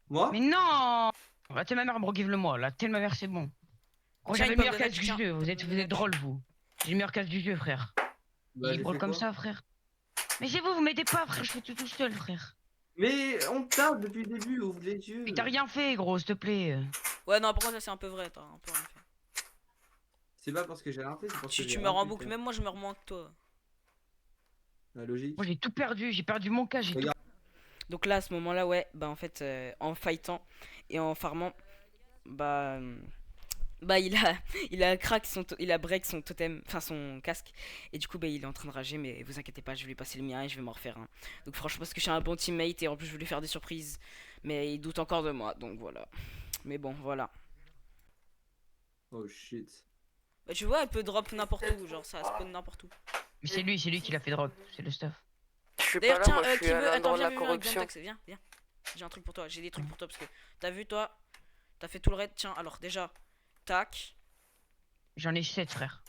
Moi Mais non! La telle ma mère, give le moi. La telle ma mère, c'est bon. Gros, Tiens, j'avais une le meilleur pomme de casque du notch, jeu. Vous êtes drôle, vous. J'ai le meilleur casque du jeu, frère. Bah, Il j'ai brûle fait comme quoi ça, frère. Mais c'est vous m'aidez pas, frère. Je fais tout seul, frère. Mais on tape depuis le début, ouvre les yeux. Mais t'as rien fait, gros, s'il te plaît. Ouais, non, par contre, ça c'est un peu vrai, t'as un peu rien fait. C'est pas parce que j'ai rien fait, c'est parce que Tu j'ai meurs rien en pu boucle, faire. même moi je meurs moins que toi. La logique. Moi, j'ai tout perdu. J'ai perdu mon casque. J'ai tout. Regarde. Donc là, à ce moment-là, ouais, bah en fait, en fightant et en farmant, bah. Bah il a crack il a break son totem, enfin son casque, et du coup bah il est en train de rager, mais vous inquiétez pas, je vais lui passer le mien et je vais m'en refaire un. Donc franchement parce que je suis un bon teammate et en plus je veux lui faire des surprises, mais il doute encore de moi, donc voilà. Mais bon voilà. Oh shit. Bah tu vois elle peut drop n'importe où, genre ça spawn n'importe où. Mais c'est lui qui l'a fait drop. C'est le stuff. Je suis pas D'ailleurs là, tiens, moi je suis qui à veut, attends l'endroit de viens, la viens, viens, corruption. Xantax, viens, viens. J'ai un truc pour toi, j'ai des trucs pour toi parce que t'as vu toi, t'as fait tout le raid, tiens alors déjà, tac. J'en ai 7, frère.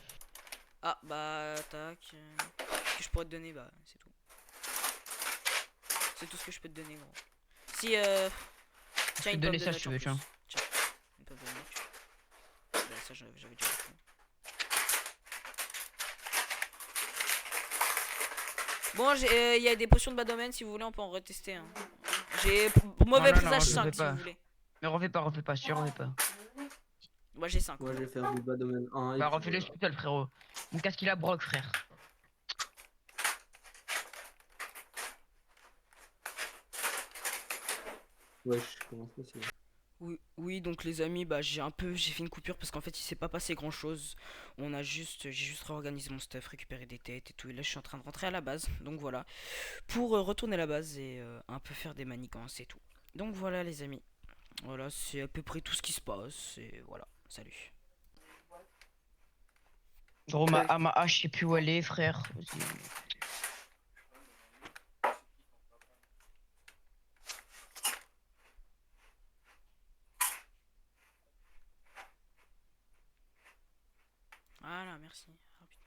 Ah bah tac, ce que je pourrais te donner bah c'est tout. C'est tout ce que je peux te donner gros. Si Je tiens vais une te pomme donner de ça notch si tu en veux, plus. tiens. Tiens, une pomme de notch. Bah, ça j'avais déjà fait. Bon il y a des potions de bas domaine si vous voulez on peut en retester hein. J'ai mauvais non, présage je 5 fais si pas. vous voulez. Mais refais pas, si refais pas. Moi j'ai 5. Moi je vais faire du bas domaine 1 et Bah, puis refais-le voilà. tout seul, frérot. Mon casque, il a broc, frère. Wesh, comment ça c'est. Oui, oui, donc les amis, bah j'ai fait une coupure parce qu'en fait il s'est pas passé grand chose. J'ai juste réorganisé mon stuff, récupéré des têtes et tout. Et là je suis en train de rentrer à la base, donc voilà, pour retourner à la base et un peu faire des manigances et tout. Donc voilà les amis, voilà c'est à peu près tout ce qui se passe et voilà, salut. Gros, ma hache, je sais plus où elle est, frère. Vas-y. Voilà, merci. Ah, putain.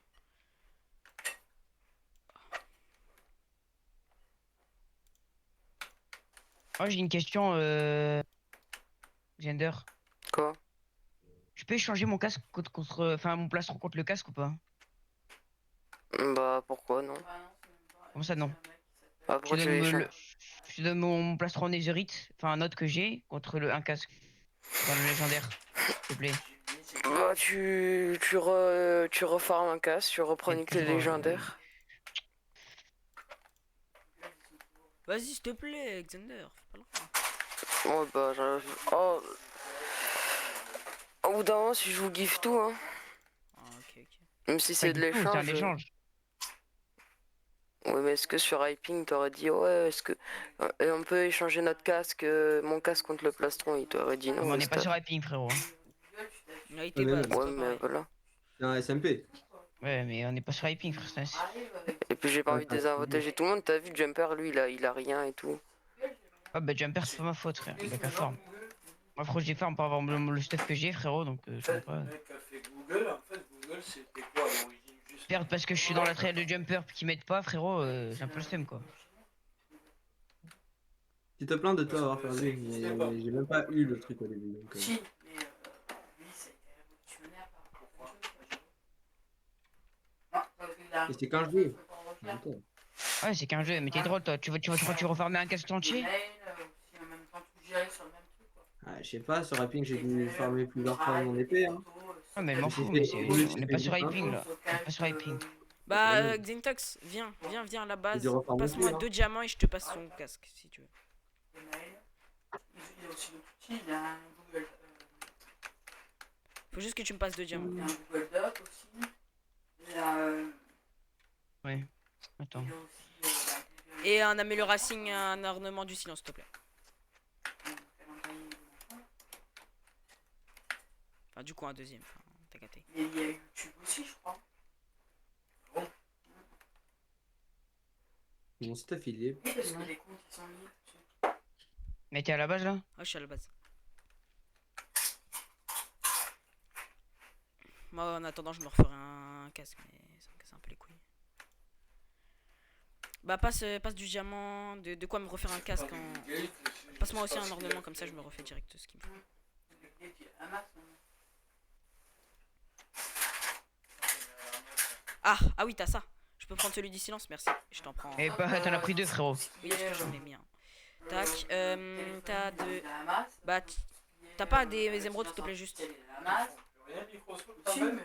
Oh, j'ai une question, Xander. Quoi? Je peux échanger mon casque contre, enfin, mon plastron contre le casque ou pas? Bah pourquoi non? Comment ça, non? Bah Je pourquoi te tu donne, veux échanger? je te donne mon plastron netherite, enfin un autre que j'ai, contre un casque. Dans le légendaire, s'il te plaît. Bah tu refarmes un casque, tu reprends une clé légendaire. Vas-y s'il te plaît, Xander, fais pas long. Oh bah oh. Au bout d'un moment si je vous give tout hein. Ah, ok, ok. Même si c'est de C'est un l'échange. échange. Ouais mais est-ce que sur Hyping t'aurais dit ouais est-ce que on peut échanger notre casque, mon casque contre le plastron, il t'aurait dit non. Mais on n'est c'est pas sur Hyping, frérot. Là, il était mais bas, non. c'est Ouais pas mais pareil. voilà. C'est un SMP. Ouais, mais on n'est pas sur Hyping, frère. Et puis j'ai pas Ouais, envie de t'as désavantager tout le monde, t'as vu Jumper lui il a rien et tout. Ah bah Jumper, c'est pas ma faute, frère. Il a qu'à farm. Moi, frérot, j'ai farm pour avoir le stuff que j'ai, frérot, donc je sais pas. Le mec a fait Google, en fait Google c'était quoi à l'origine? Juste Perdre parce que je suis dans la trail de Jumper qui m'aide pas, frérot, j'ai un peu le seum, quoi. Tu te plains de toi avoir perdu, mais j'ai même pas eu le truc au début. Donc, Si, mais lui, c'est révolutionnaire par rapport à autre chose. Non, parce qu'il a un Et c'est qu'un jeu. faut pas en refaire. Ok. Ouais, c'est qu'un jeu, mais t'es drôle, toi. Tu refermer un casque Des entier? mails, si en même temps tout gérer sur le même truc, quoi. Ah, je sais pas, sur Rapping j'ai dû farmer plusieurs fois mon épée. Hein. Ouais, mais elle m'en J'ai fout, fait- mais j'ai on n'est fait pas sur juste un Hyping, tour. là. On n'est pas sur Hyping. Bah, Ouais. Xintox, viens à la J'ai base. dû refaire mon Passe-moi cul, hein. 2 diamants et je te passe son casque si tu veux. Des mails. Il a aussi d'autres outils, il a un Google, Faut juste que tu me passes 2 diamants. il a un Google Doc aussi. Il a, Ouais. Attends. il a aussi Et un amélioration, un ornement du silence, s'il te plaît. Enfin, du coup, un deuxième. Enfin, t'as gâté. Et il y a YouTube aussi, je crois. Mon stuff il y est. Oui, parce que les comptes ils sont mis dessus. Mais t'es à la base, là? Ah, je suis à la base. Moi, en attendant, je me referai un casque, mais ça me casse un peu les couilles. Bah passe du diamant, de quoi me refaire un casque en... Passe-moi aussi un ornement comme ça je me refais direct ce qu'il me faut. Ah oui t'as ça. Je peux prendre celui du silence, merci. Je t'en prends. Et bah, t'en as pris 2, frérot. Oui parce que j'en ai mis un. Tac, t'as de... Bah t'as pas des émeraudes s'il te plaît juste. Rien, Microsoft, Si, mais bon.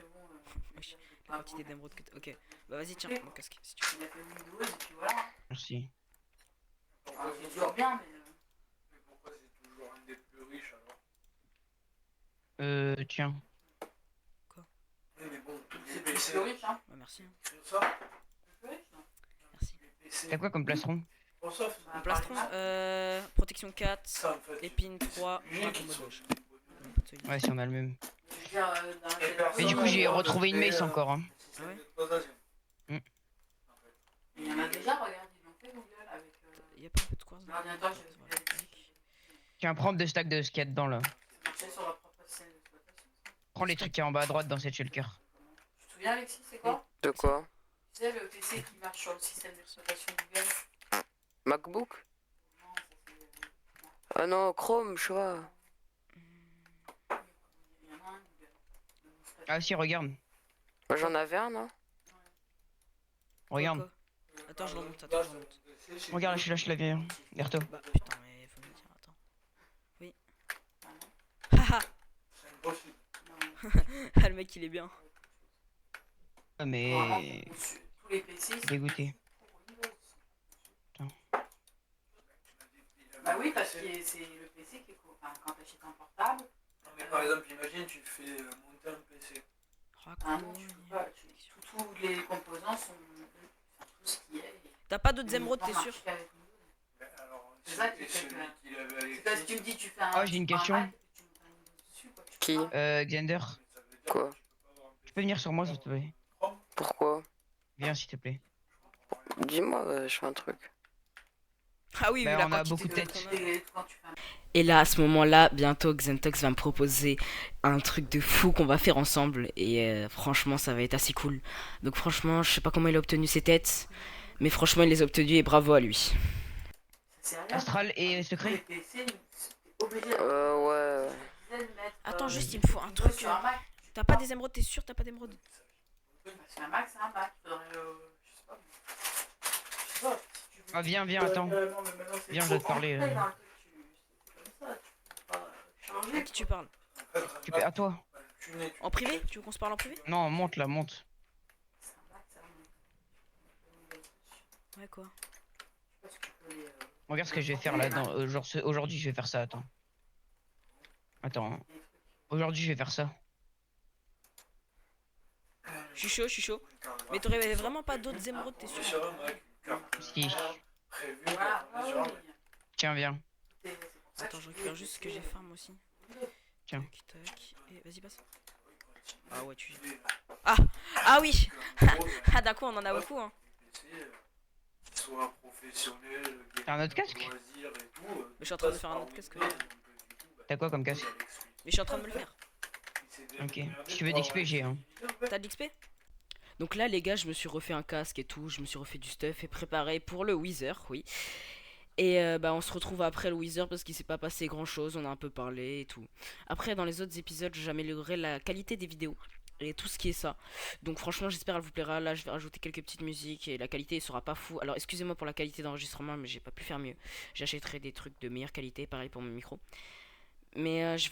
Wesh, la quantité d'émeraudes que t'as. Ok, bah vas-y tiens mon casque si tu veux. Il a fait Windows et puis voilà. Merci. Alors, c'est toujours bien, mais. Mais pourquoi c'est toujours un des plus riches alors? Tiens. Oui, mais bon, C'est les plus PC, riche, hein. Bah merci. Hein. sur ça, Plus riche, non. Merci. les PC, T'as quoi comme plastron? Microsoft, En plastron, protection 4, ça en fait. épine 3, Les pas qui combo sont- gauche. Ouais, si on a le même. Je veux dire, dans Et les- personne Mais du coup, j'ai n'a retrouvé une fait, mace encore. Hein. système Ah ouais d'exploitation. Il y en a déjà, regarde, ils l'ont fait Google avec. Y'a pas un peu de quartz dans L'ordinateur, j'ai le- vu Tiens, prends 2 stacks de ce qu'il y a dedans là. marcher sur leur propre système d'exploitation. Prends les trucs qui est en bas à droite dans cette shulker. Tu te souviens, Alexis, c'est quoi? De quoi? Tu sais, le PC qui marche sur le système d'exploitation Google? MacBook? Non, ça c'est. Ah non, Chrome, je vois. Il y en a un Google. Ah si, regarde. Moi j'en avais un, non? Regarde. Quoi Attends, je remonte, attends, je remonte. Regarde, je lâche la vieille. Berto. Bah putain, mais faut me dire, attends. Oui. Haha. C'est impossible. Ah, le mec il est bien. Ah, mais. Tous les PC, c'est Dégoûté. Bah oui, parce que c'est le PC qui est court. Enfin, quand t'achètes un portable, Non, mais par exemple, imagine, tu fais monter un PC. ah non, tu peux pas. Tous les composants sont. Enfin, tout ce qui est. T'as pas d'autres émeraudes, t'es sûr? Mais alors, C'est ça qui et fait celui que- qu'il avait avec C'est parce que lui, tu me dis, tu fais un. Ah, j'ai une tu fais un question. Mac, tu mets un Windows dessus, quoi, tu peux Qui? pas. Xander, ça veut dire Quoi? que tu peux pas avoir un tu peux venir sur moi s'il te plaît. Pourquoi? Viens s'il te plaît. Dis-moi, je fais un truc. Ah oui, Bah, vu la on a quantité beaucoup de de têtes. qu'on a. Et quand tu fais un- Et là, à ce moment-là, bientôt Xentox va me proposer un truc de fou qu'on va faire ensemble. Et franchement, ça va être assez cool. Donc franchement, je sais pas comment il a obtenu ces têtes. Mais franchement, il les a obtenues et bravo à lui. C'est sérieux. Astral et Les secret. PC, c'est obligé. Ouais. de mettre, Attends, juste, il me Windows faut un truc. sur un Mac. T'as pas des émeraudes, t'es sûr? T'as pas d'émeraudes? Parce qu'un Mac, c'est un Mac. Faudrait, je sais pas. Je sais pas. Si tu veux- Ah, viens, attends. non, mais maintenant, c'est Viens, je trop dois te parler. Après, dans le truc, c'est comme ça. Tu peux pas À changer. qui tu parles? En fait, Tu peux... À toi. tu n'es- En privé? Tu veux qu'on se parle en privé? Non, monte là, monte. C'est un Mac, c'est un Mac. Ouais, quoi? Je sais pas si tu peux les, Regarde ce que je vais faire là. Genre, aujourd'hui, je vais faire ça. Attends. Attends. Hein. Aujourd'hui, je vais faire ça. Je suis chaud, je suis chaud. Mais t'aurais vraiment pas d'autres émeraudes, t'es On est sûr? sur un Mac, une carte Si. prévue, Voilà. on est sur un Mac. Tiens, viens. C'est pour ça Attends, que je tu récupère peux juste ce que j'ai farm aussi. Tiens. Tac, tac. Et vas-y, passe. Ah ouais, tu... Ah oui. Ah d'accord, on en a beaucoup, hein. Soit professionnel, T'as un autre casque? loisir et tout. Mais je suis en train de faire un autre casque. T'as quoi comme casque? Mais je suis en train de me le faire. Ok. Si tu veux d'XP, j'ai hein. T'as de l'XP? Donc là les gars, je me suis refait un casque et tout, je me suis refait du stuff et préparé pour le Wither, oui. Et bah on se retrouve après le Wither parce qu'il s'est pas passé grand chose, on a un peu parlé et tout. Après dans les autres épisodes j'améliorerai la qualité des vidéos et tout ce qui est ça. Donc franchement j'espère elle vous plaira, là je vais rajouter quelques petites musiques et la qualité sera pas fou. Alors excusez-moi pour la qualité d'enregistrement mais j'ai pas pu faire mieux. J'achèterai des trucs de meilleure qualité, pareil pour mon micro. Mais je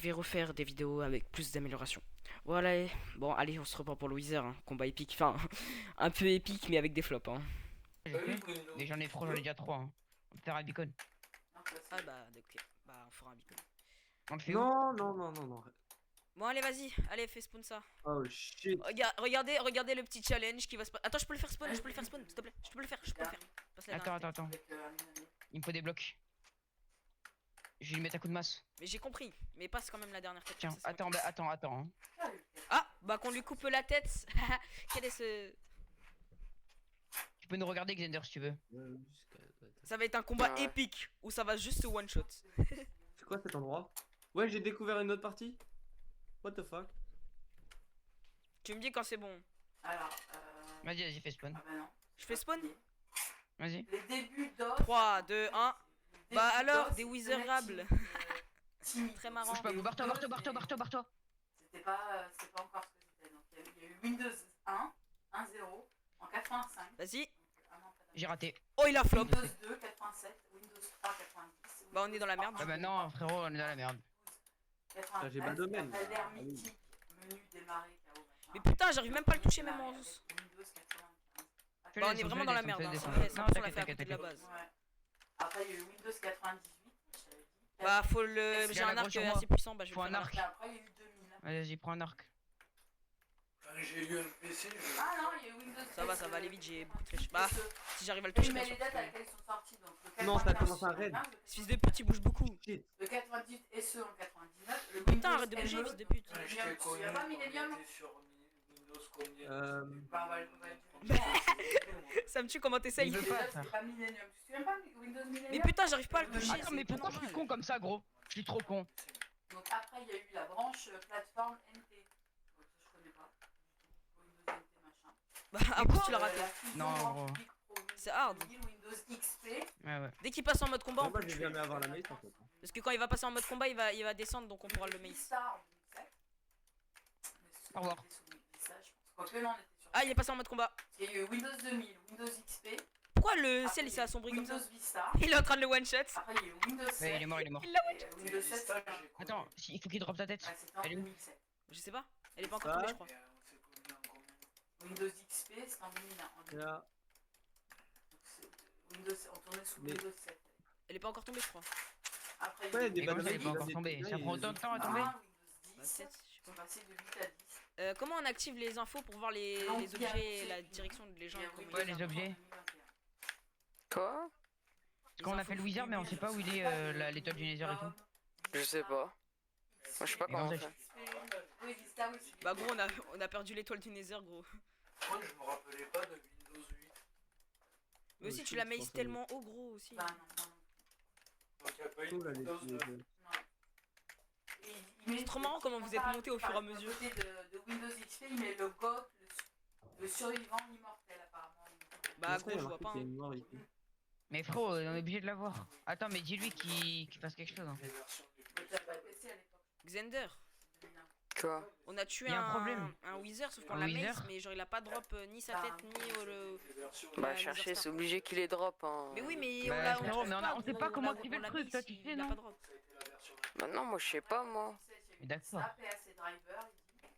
vais refaire des vidéos avec plus d'amélioration. Voilà, bon allez on se reprend pour le Wither, hein. Combat épique, enfin un peu épique mais avec des flops hein. J'ai fait. Mais j'en ai déjà 3. Hein. On peut faire un beacon. Ah bah ok, bah on fera un beacon. On le fait où? Non. Bon allez vas-y, allez fais spawn ça. Oh shit. Regardez le petit challenge qui va se passer. Attends je peux le faire spawn, s'il te plaît. Je peux le faire. Passe la dernière. Attends. Il me faut des blocs. Je vais lui mettre un coup de masse. Mais j'ai compris, mais passe quand même la dernière tête. Tiens, c'est ça. attends. Hein. Ah bah qu'on lui coupe la tête. Quel est ce... Tu peux nous regarder, Xander, si tu veux. Ça va être un combat Ouais. épique où ça va juste se one shot. C'est quoi cet endroit? Ouais, j'ai découvert une autre partie. What the fuck? Tu me dis quand c'est bon. Alors, Vas-y, fais spawn. ah bah non. Je fais spawn? Vas-y. Les débuts d'os. 3, 2, 1. les débuts Bah alors, d'os, des c'est Wizerables. timide. Très marrant. Bouge pas, barre-toi. C'était pas encore ce que c'était. Donc il y a eu Windows 1, 1.0 en 85. Vas-y. J'ai raté. Oh, il a flop. Windows 2, 87. Windows 3, 90. Bah, on est dans la merde. Ah bah non, frérot, on est dans la merde. Ça, j'ai pas de domaine. Après l'ère Ah oui. mythique, menu démarrer, KO, machin. Mais putain, j'arrive même pas à le toucher, même en. Windows 95. Bah, on est vraiment dans la merde. Hein. Fais-les, C'est fais-les, vrai, fais-les. Non, 100% l'a fait à t'inquiète, côté de la t'inquiète. base. Ouais. Après, il y a eu Windows 98, je t'avais dit. Bah, faut le. J'ai Viens, un gros, arc sur moi. assez puissant. Bah, je vais Faut un faire arc. Et après, il y a eu 2000. Vas-y, prends un arc. Quand j'ai eu un PC, je... Ah non, il y a eu Windows Ça va, SE, ça va aller vite, j'ai beaucoup de SE. flèches. Bah, si j'arrive à le Oui, toucher, bien mais sûr. les dates à laquelle ils sont sortis, donc le Non, ça 95, commence à raid. Ce fils de pute, il bouge beaucoup. Shit. Le 98 SE en 99, le Putain, Windows arrête de bouger, ME. fils de pute. Quand Il y a j'étais pas connu, Millennium. on était sur Windows combien Bah, on va Ça me tue comment t'essayes. Il veut pas, ça. c'est pas Millennium. Tu te souviens pas Windows Millennium? Mais putain, j'arrive pas à le toucher. Attends, mais pourquoi je suis con comme ça, gros? Je suis trop con. Donc après, il y a eu la branche plateforme NT. Donc, ça, je connais pas. Windows NT machin. Bah, après, tu l'as raté. La fusion Non, Grand gros. Public Pro C'est hard. 2000, Windows XP. Ouais. Dès qu'il passe en mode combat, on Moi, peut le je vais tuer. jamais avoir la maïs en fait. Parce que quand il va passer en mode combat, il va descendre, donc on pourra le maïs. Vista en 2007. Au revoir. On était sur Vista, je pense. Quoique, non, on était sur. Ah, il est passé en mode combat. Il y a eu Windows 2000, Windows XP. Pourquoi le ciel il s'est assombri comme Windows ça? Vista. Il est en train de le one shot. Après, il y a eu Windows 7. Ouais, il est mort. Et Windows 7, Vista, c'était j'ai connu. Attends, il faut qu'il drop ta tête. c'était en Elle est où 2007. Je sais pas. Elle est pas encore Ça tombée, je crois. Et on s'est connu en combien? Windows XP, c'était en 2001. En 2001. Là, Donc, on tournait sous Mais- Windows 7. Elle est pas encore tombée, je crois. Après, Ouais, il des y a eu Et comme ça, il est batteries, pas il a encore des tombé. trucs, Ça là, prend il- autant de temps à Windows tomber. 10. Bah, peut-être, je sais Ils sont pas. passés de 8 à 10. Comment on active les infos pour voir les objets et la direction de les gens? Comment ils- Ouais, les objets. Quoi? Parce qu'on a fait le wizard, mais on sait pas où il est l'étoile du nether et tout. Je sais pas. Moi, je sais pas Et comment comme on ça, fait. Oui, Vista, oui. Bah, gros, on a perdu l'étoile du Nether, gros. Moi, je me rappelais pas de Windows 8. Mais aussi, Oui, tu je la pense maïs que tellement haut, gros aussi. Bah, non. Donc, il n'y a pas eu tout, de là, Windows 9. C'est trop marrant comment vous êtes monté au fur et à mesure. À côté de Windows XP, il met le GOAT, le survivant immortel, apparemment. Bah, gros, je vois pas. Hein. Mais frérot, on est obligé de l'avoir. Attends, mais dis-lui qu'il fasse quelque chose. Hein. Les versions les Mais plus t'as pas de PC à l'époque. Xander, Quoi? on a tué Y a un problème. un Wither, sauf qu'on Un l'a Wither maïs, mais genre il a pas drop ni sa tête ni le. les versions Bah, Ouais, chercher, Nether c'est Star. obligé qu'il les drop. Hein. Mais oui, mais Bah, on l'a. frérot, mais on sait pas comment activer le l'a truc, maïs, toi, tu sais, il a non? pas drop. Ça a été la version Bah, non, moi, je sais pas, moi. Mais d'accord. APS driver, il dit.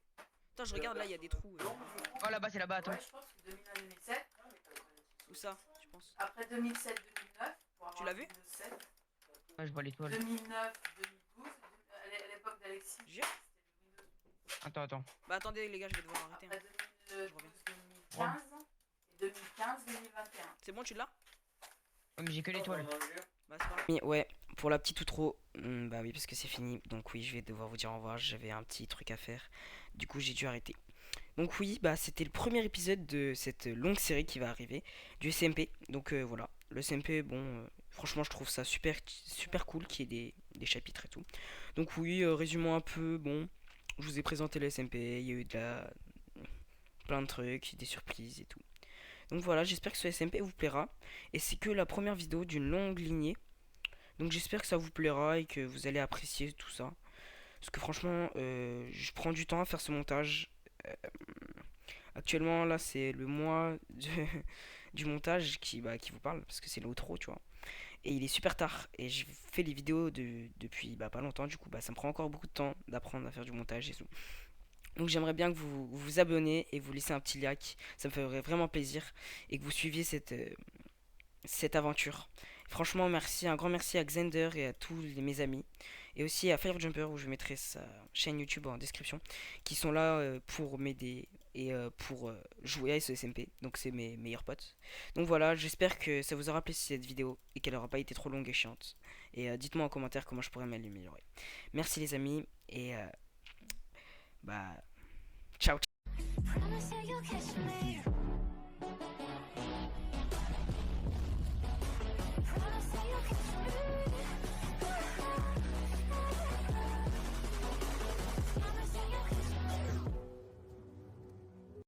Attends, je regarde là, il y a des trous. Oh là-bas, c'est là-bas, attends. Ouais, je pense que 2001-2007. Où ça, tu penses? Après 2007-2009, pour avoir Tu l'as vu? Windows 7. Ouais, je vois l'étoile. 2009-2012, à l'époque d'Alexis. Jure? c'était le Windows. Attends. Bah, attendez, les gars, je vais devoir arrêter. Après hein. 2012-2015 et 2015-2021. C'est bon, tu l'as? Ouais, mais j'ai que l'étoile. Bah, c'est pas grave. Ouais, pour la petite outro, bah oui, parce que c'est fini. Donc, oui, je vais devoir vous dire au revoir. J'avais un petit truc à faire. Du coup, j'ai dû arrêter. Donc, oui, bah, c'était le premier épisode de cette longue série qui va arriver du SMP. Donc, voilà. Le SMP, bon, franchement, je trouve ça super cool qu'il y ait des chapitres et tout. Donc, oui, résumons un peu. Bon, je vous ai présenté le SMP. Il y a eu plein de trucs, des surprises et tout. Donc voilà, j'espère que ce SMP vous plaira. Et c'est que la première vidéo d'une longue lignée. Donc j'espère que ça vous plaira et que vous allez apprécier tout ça. Parce que franchement, je prends du temps à faire ce montage. Actuellement, là, c'est le mois du montage qui vous parle. Parce que c'est l'outro, tu vois. Et il est super tard. Et je fais les vidéos depuis pas longtemps. Du coup, ça me prend encore beaucoup de temps d'apprendre à faire du montage et tout. Donc j'aimerais bien que vous vous abonnez et vous laissez un petit like. Ça me ferait vraiment plaisir. Et que vous suiviez cette aventure. Franchement, merci, un grand merci à Xander et à tous mes amis. Et aussi à Firejumper, où je mettrai sa chaîne YouTube en description, qui sont là pour m'aider et pour jouer à ce SMP. Donc c'est mes meilleurs potes. Donc voilà, j'espère que ça vous aura plu cette vidéo et qu'elle n'aura pas été trop longue et chiante. Et dites-moi en commentaire comment je pourrais m'améliorer. Merci les amis et ciao. Promise that you'll kiss me.